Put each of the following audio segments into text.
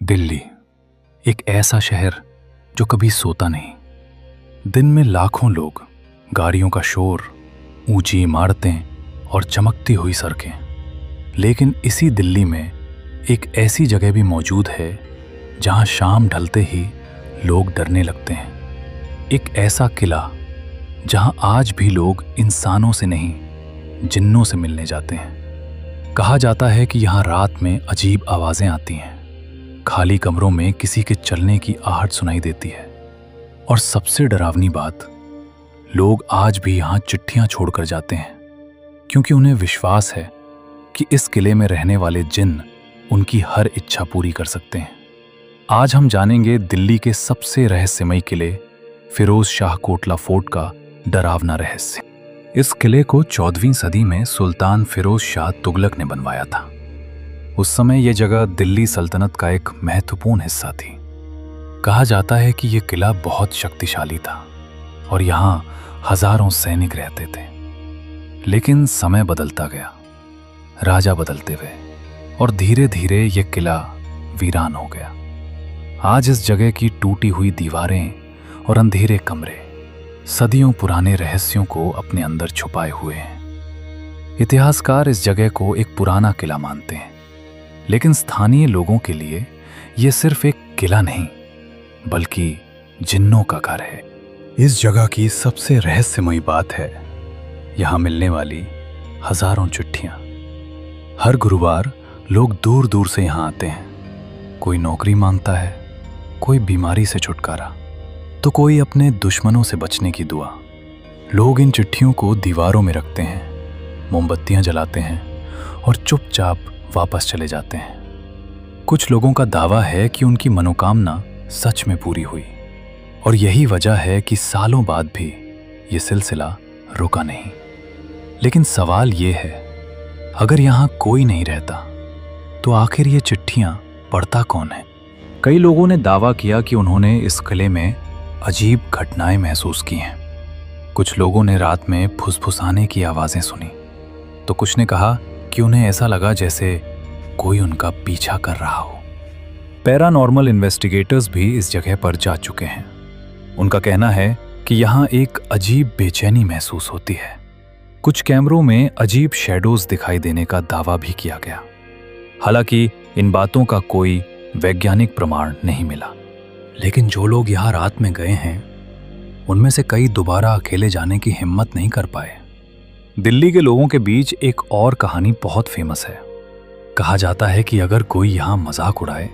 दिल्ली एक ऐसा शहर जो कभी सोता नहीं। दिन में लाखों लोग, गाड़ियों का शोर, ऊंची इमारतें और चमकती हुई सड़कें। लेकिन इसी दिल्ली में एक ऐसी जगह भी मौजूद है जहां शाम ढलते ही लोग डरने लगते हैं। एक ऐसा किला जहां आज भी लोग इंसानों से नहीं, जिन्नों से मिलने जाते हैं। कहा जाता है कि यहां रात में अजीब आवाजें आती हैं, खाली कमरों में किसी के चलने की आहट सुनाई देती है, और सबसे डरावनी बात, लोग आज भी यहां चिट्ठियां छोड़कर जाते हैं, क्योंकि उन्हें विश्वास है कि इस किले में रहने वाले जिन्न उनकी हर इच्छा पूरी कर सकते हैं। आज हम जानेंगे दिल्ली के सबसे रहस्यमयी किले फिरोज शाह कोटला फोर्ट का डरावना रहस्य। इस किले को 14वीं सदी में सुल्तान फिरोज शाह तुगलक ने बनवाया था। उस समय यह जगह दिल्ली सल्तनत का एक महत्वपूर्ण हिस्सा थी। कहा जाता है कि यह किला बहुत शक्तिशाली था और यहां हजारों सैनिक रहते थे। लेकिन समय बदलता गया, राजा बदलते गए और धीरे धीरे यह किला वीरान हो गया। आज इस जगह की टूटी हुई दीवारें और अंधेरे कमरे सदियों पुराने रहस्यों को अपने अंदर छुपाए हुए हैं। इतिहासकार इस जगह को एक पुराना किला मानते हैं, लेकिन स्थानीय लोगों के लिए यह सिर्फ एक किला नहीं, बल्कि जिन्नों का घर है। इस जगह की सबसे रहस्यमयी बात है यहां मिलने वाली हजारों चिट्ठियां। हर गुरुवार लोग दूर दूर से यहां आते हैं। कोई नौकरी मांगता है, कोई बीमारी से छुटकारा, तो कोई अपने दुश्मनों से बचने की दुआ। लोग इन चिट्ठियों को दीवारों में रखते हैं, मोमबत्तियां जलाते हैं और चुपचाप वापस चले जाते हैं। कुछ लोगों का दावा है कि उनकी मनोकामना सच में पूरी हुई, और यही वजह है कि सालों बाद भी ये सिलसिला रुका नहीं। लेकिन सवाल ये है, अगर यहां कोई नहीं रहता तो आखिर ये चिट्ठियां पढ़ता कौन है? कई लोगों ने दावा किया कि उन्होंने इस किले में अजीब घटनाएं महसूस की हैं। कुछ लोगों ने रात में फुसफुसाने की आवाजें सुनी, तो कुछ ने कहा कि उन्हें ऐसा लगा जैसे कोई उनका पीछा कर रहा हो। पैरानॉर्मल इन्वेस्टिगेटर्स भी इस जगह पर जा चुके हैं। उनका कहना है कि यहां एक अजीब बेचैनी महसूस होती है। कुछ कैमरों में अजीब शैडोज दिखाई देने का दावा भी किया गया। हालांकि इन बातों का कोई वैज्ञानिक प्रमाण नहीं मिला। लेकिन जो लोग यहां रात में गए हैं, उनमें से कई दोबारा अकेले जाने की हिम्मत नहीं कर पाए। दिल्ली के लोगों के बीच एक और कहानी बहुत फेमस है। कहा जाता है कि अगर कोई यहां मजाक उड़ाए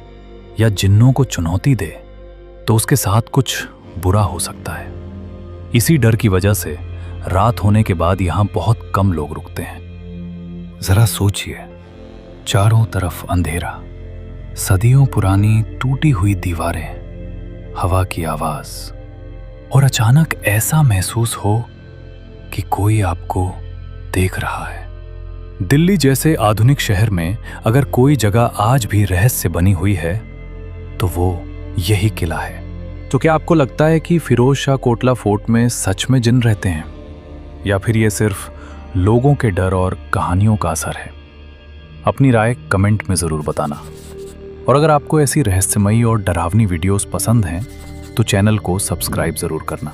या जिन्नों को चुनौती दे तो उसके साथ कुछ बुरा हो सकता है। इसी डर की वजह से रात होने के बाद यहां बहुत कम लोग रुकते हैं। जरा सोचिए, चारों तरफ अंधेरा, सदियों पुरानी टूटी हुई दीवारें, हवा की आवाज, और अचानक ऐसा महसूस हो कि कोई आपको देख रहा है। दिल्ली जैसे आधुनिक शहर में अगर कोई जगह आज भी रहस्य बनी हुई है तो वो यही किला है। तो क्या आपको लगता है कि फिरोज शाह कोटला फोर्ट में सच में जिन्न रहते हैं, या फिर ये सिर्फ लोगों के डर और कहानियों का असर है? अपनी राय कमेंट में जरूर बताना। और अगर आपको ऐसी रहस्यमयी और डरावनी वीडियोस पसंद हैं तो चैनल को सब्सक्राइब जरूर करना।